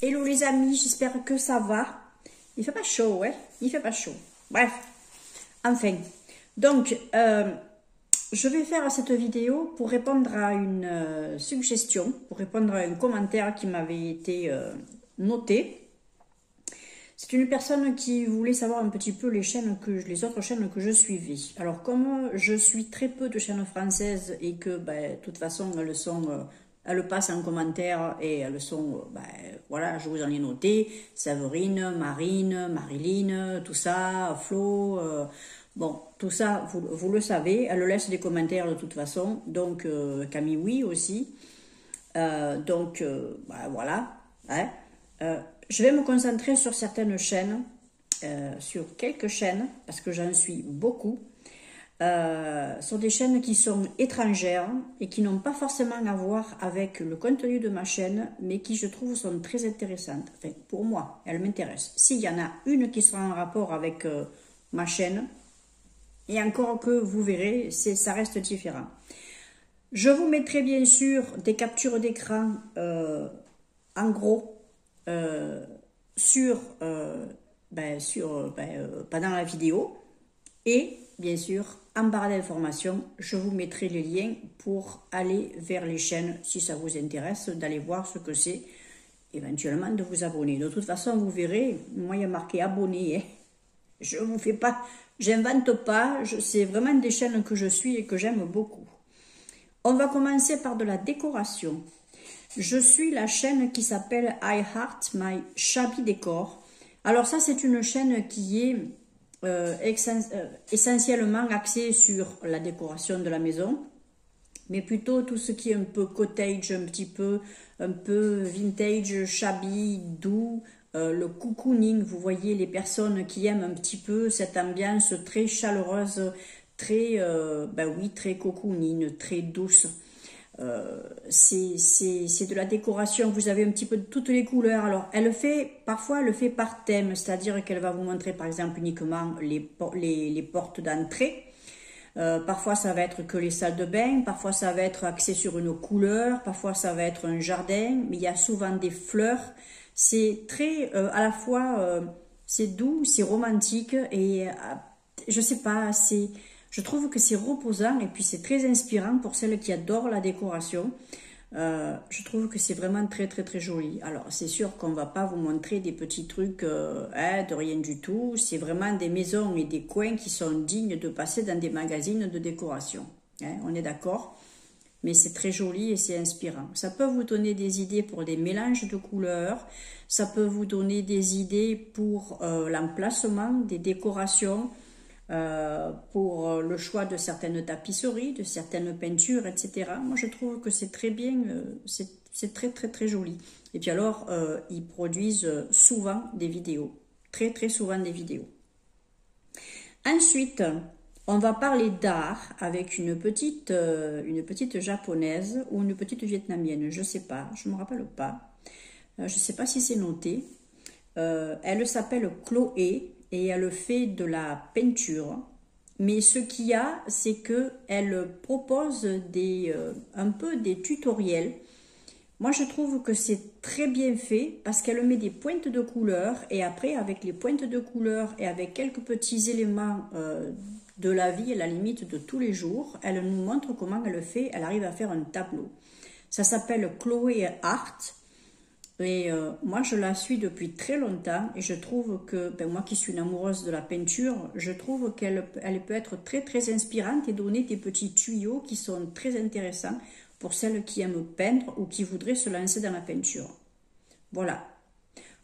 Hello les amis, j'espère que ça va. Il fait pas chaud, ouais. Il fait pas chaud. Bref, enfin. Donc, je vais faire cette vidéo pour répondre à une suggestion, pour répondre à un commentaire qui m'avait été noté. C'est une personne qui voulait savoir un petit peu les autres chaînes que je suivais. Alors, comme je suis très peu de chaînes françaises et que, de toute façon, elles passent en commentaire et elles sont, voilà, je vous en ai noté, Séverine, Marine, Marilyn, tout ça, Flo, bon, tout ça, vous le savez, elles laissent des commentaires de toute façon, donc Camille, oui, aussi, voilà, hein. Je vais me concentrer sur certaines chaînes, sur quelques chaînes, parce que j'en suis beaucoup. Sont des chaînes qui sont étrangères et qui n'ont pas forcément à voir avec le contenu de ma chaîne, mais qui, je trouve, sont très intéressantes. Enfin, pour moi, elles m'intéressent. S'il y en a une qui sera en rapport avec ma chaîne, et encore que vous verrez, ça reste différent. Je vous mettrai bien sûr des captures d'écran en gros pendant la vidéo, et bien sûr en barre d'informations je vous mettrai les liens pour aller vers les chaînes si ça vous intéresse, d'aller voir ce que c'est, éventuellement de vous abonner. De toute façon vous verrez, moi il y a marqué abonné, hein. Je vous fais pas, j'invente pas, c'est vraiment des chaînes que je suis et que j'aime beaucoup. On va commencer par de la décoration. Je suis la chaîne qui s'appelle I Heart My Shabby Décor. Alors ça, c'est une chaîne qui est essentiellement axée sur la décoration de la maison, mais plutôt tout ce qui est un peu cottage, un peu vintage, shabby, doux, le cocooning. Vous voyez, les personnes qui aiment un petit peu cette ambiance très chaleureuse, très, très cocooning, très douce. C'est de la décoration, vous avez un petit peu de toutes les couleurs. Alors parfois elle le fait par thème, c'est-à-dire qu'elle va vous montrer par exemple uniquement les portes d'entrée. Parfois ça va être que les salles de bain, parfois ça va être axé sur une couleur, parfois ça va être un jardin, mais il y a souvent des fleurs. C'est très, à la fois, c'est doux, c'est romantique et je sais pas, je trouve que c'est reposant et puis c'est très inspirant pour celles qui adorent la décoration. Je trouve que c'est vraiment très très très joli. Alors c'est sûr qu'on va pas vous montrer des petits trucs de rien du tout. C'est vraiment des maisons et des coins qui sont dignes de passer dans des magazines de décoration. Hein, on est d'accord? Mais c'est très joli et c'est inspirant. Ça peut vous donner des idées pour des mélanges de couleurs. Ça peut vous donner des idées pour l'emplacement des décorations. Pour le choix de certaines tapisseries, de certaines peintures, etc. Moi, je trouve que c'est très bien, c'est très, très, très joli. Et puis alors, ils produisent souvent des vidéos, très, très souvent des vidéos. Ensuite, on va parler d'art avec une petite japonaise ou une petite vietnamienne, je sais pas, je me rappelle pas. Je sais pas si c'est noté. Elle s'appelle Chloé. Et elle fait de la peinture, mais ce qu'il y a, c'est que elle propose un peu des tutoriels. Moi, je trouve que c'est très bien fait parce qu'elle met des pointes de couleur et après, avec les pointes de couleur et avec quelques petits éléments de la vie, à la limite de tous les jours, elle nous montre comment elle fait. Elle arrive à faire un tableau. Ça s'appelle Chloé Art. Et moi, je la suis depuis très longtemps et je trouve que, moi qui suis une amoureuse de la peinture, je trouve qu'elle peut être très très inspirante et donner des petits tuyaux qui sont très intéressants pour celles qui aiment peindre ou qui voudraient se lancer dans la peinture. Voilà.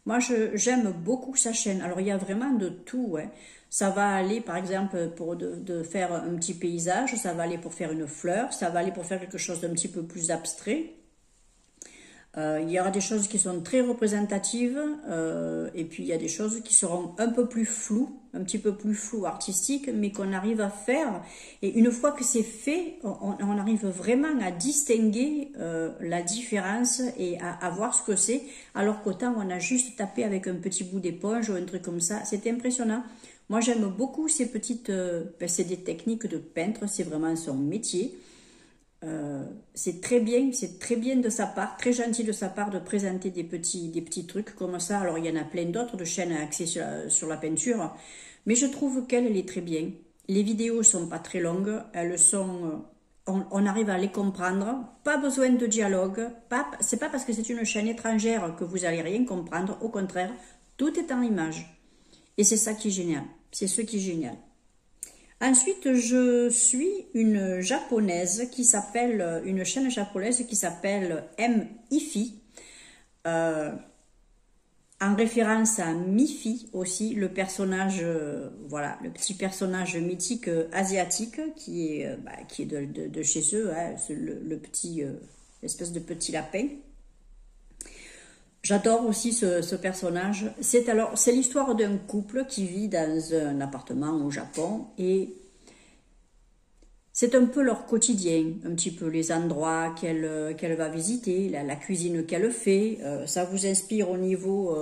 Moi, j'aime beaucoup sa chaîne. Alors, il y a vraiment de tout, hein. Ça va aller, par exemple, pour de faire un petit paysage, ça va aller pour faire une fleur, ça va aller pour faire quelque chose d'un petit peu plus abstrait. Il y aura des choses qui sont très représentatives et puis il y a des choses qui seront un peu plus floues, un petit peu plus floues artistiques, mais qu'on arrive à faire. Et une fois que c'est fait, on arrive vraiment à distinguer la différence et à voir ce que c'est, alors qu'autant on a juste tapé avec un petit bout d'éponge ou un truc comme ça. C'est impressionnant. Moi j'aime beaucoup ces petites... c'est des techniques de peintre, c'est vraiment son métier. c'est très bien de sa part, très gentil de sa part de présenter des petits trucs comme ça. Alors, il y en a plein d'autres de chaînes axées sur la peinture, mais je trouve qu'elle est très bien. Les vidéos sont pas très longues, elles sont... on arrive à les comprendre, pas besoin de dialogue, c'est pas parce que c'est une chaîne étrangère que vous allez rien comprendre, au contraire, tout est en image. Et c'est ça qui est génial, c'est ce qui est génial. Ensuite, je suis une japonaise qui s'appelle, une chaîne japonaise qui s'appelle M-Ifi, en référence à Mifi aussi, le personnage, voilà, le petit personnage mythique asiatique qui est de chez eux, hein, le petit, l'espèce de petit lapin. J'adore aussi ce personnage. C'est l'histoire d'un couple qui vit dans un appartement au Japon et c'est un peu leur quotidien, un petit peu les endroits qu'elle va visiter, la cuisine qu'elle fait. Ça vous inspire au niveau,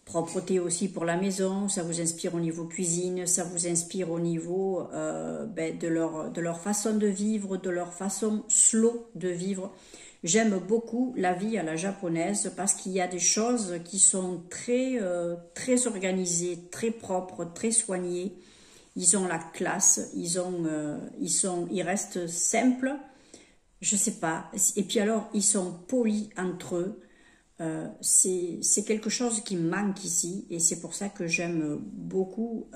propreté aussi pour la maison, ça vous inspire au niveau cuisine, ça vous inspire au niveau de leur façon de vivre, de leur façon slow de vivre. J'aime beaucoup la vie à la japonaise parce qu'il y a des choses qui sont très organisées, très propres, très soignées. Ils ont la classe, ils restent simples, je sais pas. Et puis alors, ils sont polis entre eux. C'est quelque chose qui me manque ici et c'est pour ça que j'aime beaucoup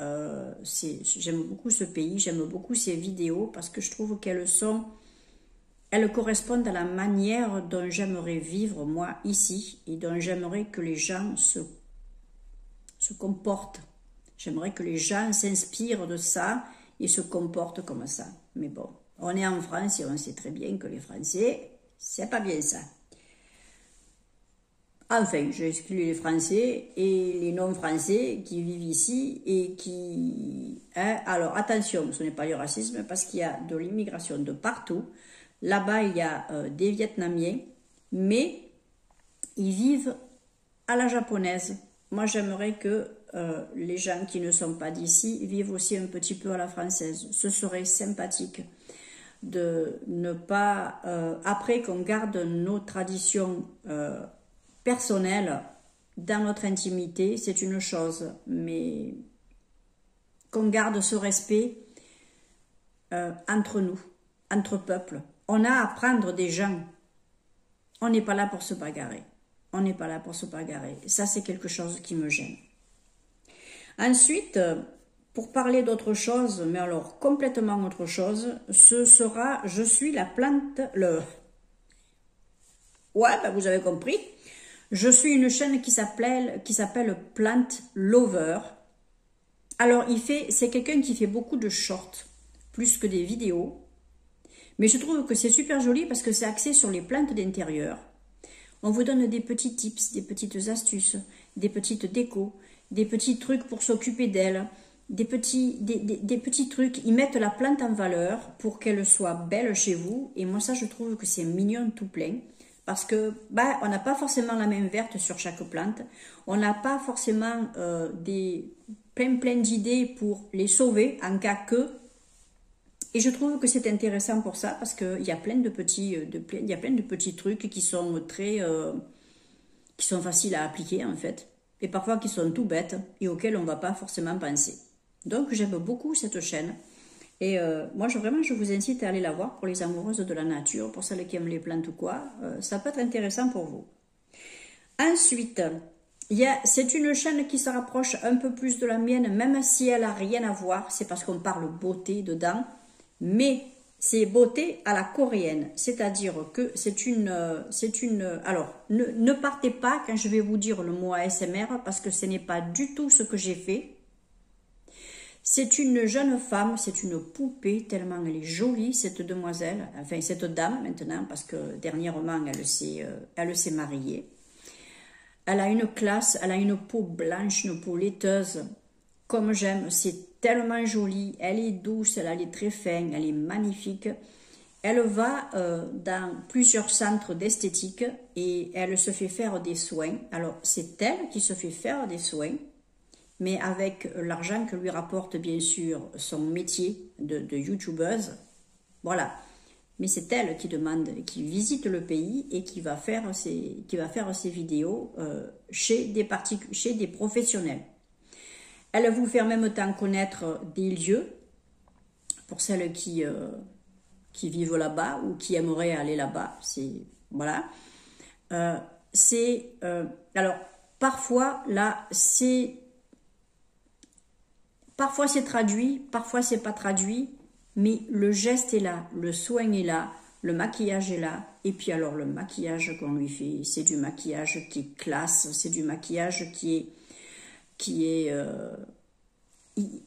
ce pays, j'aime beaucoup ces vidéos parce que je trouve elles correspondent à la manière dont j'aimerais vivre moi ici et dont j'aimerais que les gens se comportent. J'aimerais que les gens s'inspirent de ça et se comportent comme ça. Mais bon, on est en France et on sait très bien que les Français, c'est pas bien ça. Enfin, j'ai exclu les Français et les non-Français qui vivent ici et qui... Hein, alors, attention, ce n'est pas du racisme parce qu'il y a de l'immigration de partout. Là-bas, il y a des Vietnamiens, mais ils vivent à la japonaise. Moi, j'aimerais que les gens qui ne sont pas d'ici vivent aussi un petit peu à la française. Ce serait sympathique de ne pas... après qu'on garde nos traditions personnelles dans notre intimité, c'est une chose, mais qu'on garde ce respect entre nous, entre peuples. On a à apprendre des gens. On n'est pas là pour se bagarrer. On n'est pas là pour se bagarrer. Ça, c'est quelque chose qui me gêne. Ensuite, pour parler d'autre chose, mais alors complètement autre chose, ce sera « Je suis la plante... » Ouais, ben vous avez compris. Je suis une chaîne qui s'appelle Plant Lover. Alors, c'est quelqu'un qui fait beaucoup de shorts, plus que des vidéos. Mais je trouve que c'est super joli parce que c'est axé sur les plantes d'intérieur. On vous donne des petits tips, des petites astuces, des petites décos, des petits trucs pour s'occuper d'elle, des petits trucs. Ils mettent la plante en valeur pour qu'elle soit belle chez vous. Et moi, ça, je trouve que c'est mignon tout plein. Parce que on n'a pas forcément la main verte sur chaque plante. On n'a pas forcément plein d'idées pour les sauver en cas que. Et je trouve que c'est intéressant pour ça parce qu'il y a plein de petits trucs qui sont qui sont faciles à appliquer en fait. Et parfois qui sont tout bêtes et auxquels on ne va pas forcément penser. Donc j'aime beaucoup cette chaîne. Et moi, vraiment, je vous incite à aller la voir pour les amoureuses de la nature, pour celles qui aiment les plantes ou quoi. Ça peut être intéressant pour vous. Ensuite, c'est une chaîne qui se rapproche un peu plus de la mienne, même si elle n'a rien à voir. C'est parce qu'on parle beauté dedans. Mais c'est beauté à la coréenne. C'est-à-dire que alors, ne partez pas quand je vais vous dire le mot ASMR, parce que ce n'est pas du tout ce que j'ai fait. C'est une jeune femme, c'est une poupée, tellement elle est jolie, cette demoiselle, enfin cette dame maintenant, parce que dernièrement elle s'est mariée. Elle a une classe, elle a une peau blanche, une peau laiteuse, comme j'aime, c'est tellement joli, elle est douce, elle est très fine, elle est magnifique. Elle va dans plusieurs centres d'esthétique et elle se fait faire des soins. Alors c'est elle qui se fait faire des soins. mais avec l'argent que lui rapporte bien sûr son métier de youtubeuse. Voilà. Mais c'est elle qui demande, qui visite le pays et qui va faire ses vidéos chez des professionnels. Elle vous fait en même temps connaître des lieux pour celles qui vivent là-bas ou qui aimeraient aller là-bas. Voilà. Alors parfois là parfois c'est traduit, parfois c'est pas traduit, mais le geste est là, le soin est là, le maquillage est là, et puis alors le maquillage qu'on lui fait, c'est du maquillage qui est classe, c'est du maquillage il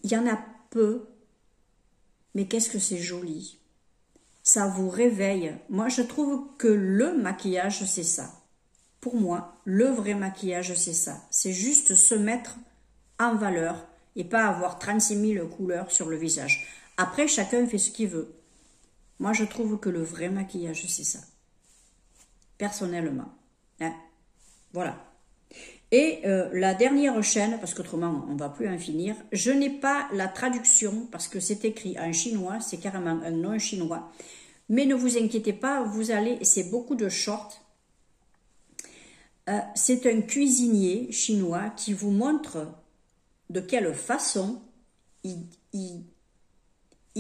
y en a peu, mais qu'est-ce que c'est joli. Ça vous réveille. Moi, je trouve que le maquillage, c'est ça. Pour moi, le vrai maquillage, c'est ça. C'est juste se mettre en valeur et pas avoir 36 000 couleurs sur le visage. Après, chacun fait ce qu'il veut. Moi, je trouve que le vrai maquillage, c'est ça. Personnellement. Hein? Voilà. Et la dernière chaîne, parce qu'autrement, on ne va plus en finir, je n'ai pas la traduction, parce que c'est écrit en chinois, c'est carrément un nom chinois. Mais ne vous inquiétez pas, c'est beaucoup de shorts. C'est un cuisinier chinois qui vous montre de quelle façon il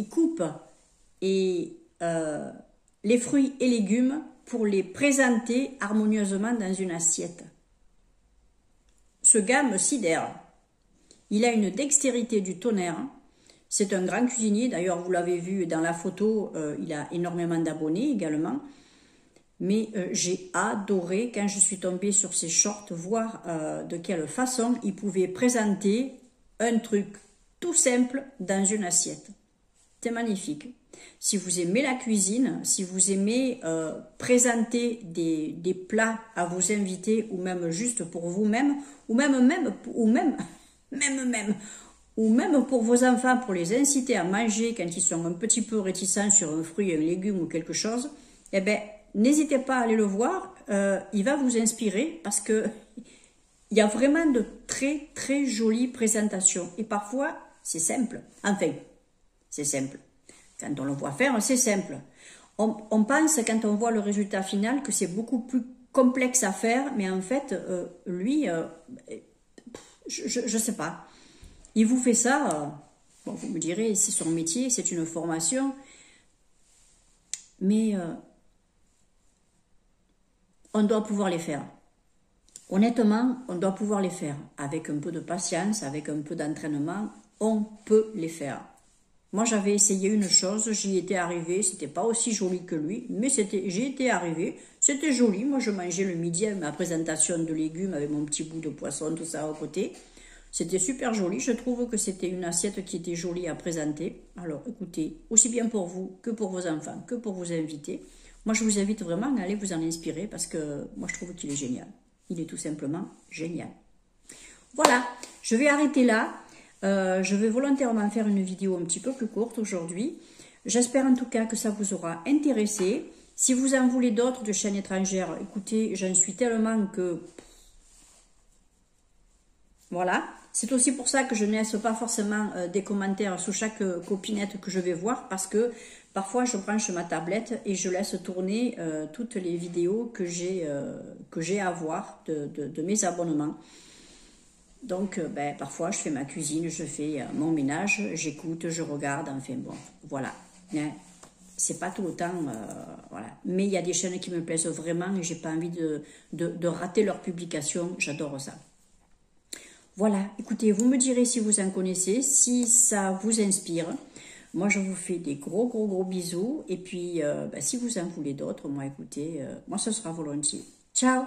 coupe les fruits et légumes pour les présenter harmonieusement dans une assiette. Ce gars me sidère. Il a une dextérité du tonnerre. C'est un grand cuisinier. D'ailleurs, vous l'avez vu dans la photo, il a énormément d'abonnés également. Mais j'ai adoré, quand je suis tombée sur ses shorts, voir de quelle façon il pouvait présenter un truc tout simple dans une assiette. C'est magnifique. Si vous aimez la cuisine, si vous aimez présenter des plats à vos invités ou même juste pour vous-même, ou même pour vos enfants, pour les inciter à manger quand ils sont un petit peu réticents sur un fruit, un légume ou quelque chose, eh bien, n'hésitez pas à aller le voir. Il va vous inspirer parce que il y a vraiment de très très jolies présentations. Et parfois, c'est simple. Enfin, c'est simple. Quand on le voit faire, c'est simple. On pense, quand on voit le résultat final, que c'est beaucoup plus complexe à faire, mais en fait, lui, je sais pas. Il vous fait ça, bon, vous me direz, c'est son métier, c'est une formation, mais on doit pouvoir les faire. Honnêtement, on doit pouvoir les faire. Avec un peu de patience, avec un peu d'entraînement, on peut les faire. Moi, j'avais essayé une chose, j'y étais arrivée, c'était pas aussi joli que lui, mais j'y étais arrivée, c'était joli. Moi, je mangeais le midi avec ma présentation de légumes, avec mon petit bout de poisson, tout ça à côté. C'était super joli, je trouve que c'était une assiette qui était jolie à présenter. Alors, écoutez, aussi bien pour vous, que pour vos enfants, que pour vos invités, moi, je vous invite vraiment à aller vous en inspirer, parce que moi, je trouve qu'il est génial. Il est tout simplement génial. Voilà, je vais arrêter là. Je vais volontairement faire une vidéo un petit peu plus courte aujourd'hui. J'espère en tout cas que ça vous aura intéressé. Si vous en voulez d'autres de chaînes étrangères, écoutez, j'en suis tellement que... Voilà. C'est aussi pour ça que je ne laisse pas forcément des commentaires sous chaque copinette que je vais voir, parce que parfois je branche ma tablette et je laisse tourner toutes les vidéos que j'ai à voir de mes abonnements. Donc, parfois, je fais ma cuisine, je fais mon ménage, j'écoute, je regarde, enfin bon, voilà. Hein. C'est pas tout le temps, voilà. Mais il y a des chaînes qui me plaisent vraiment et j'ai pas envie de rater leur publication, j'adore ça. Voilà, écoutez, vous me direz si vous en connaissez, si ça vous inspire. Moi, je vous fais des gros bisous. Et puis, si vous en voulez d'autres, moi, écoutez, moi, ce sera volontiers. Ciao!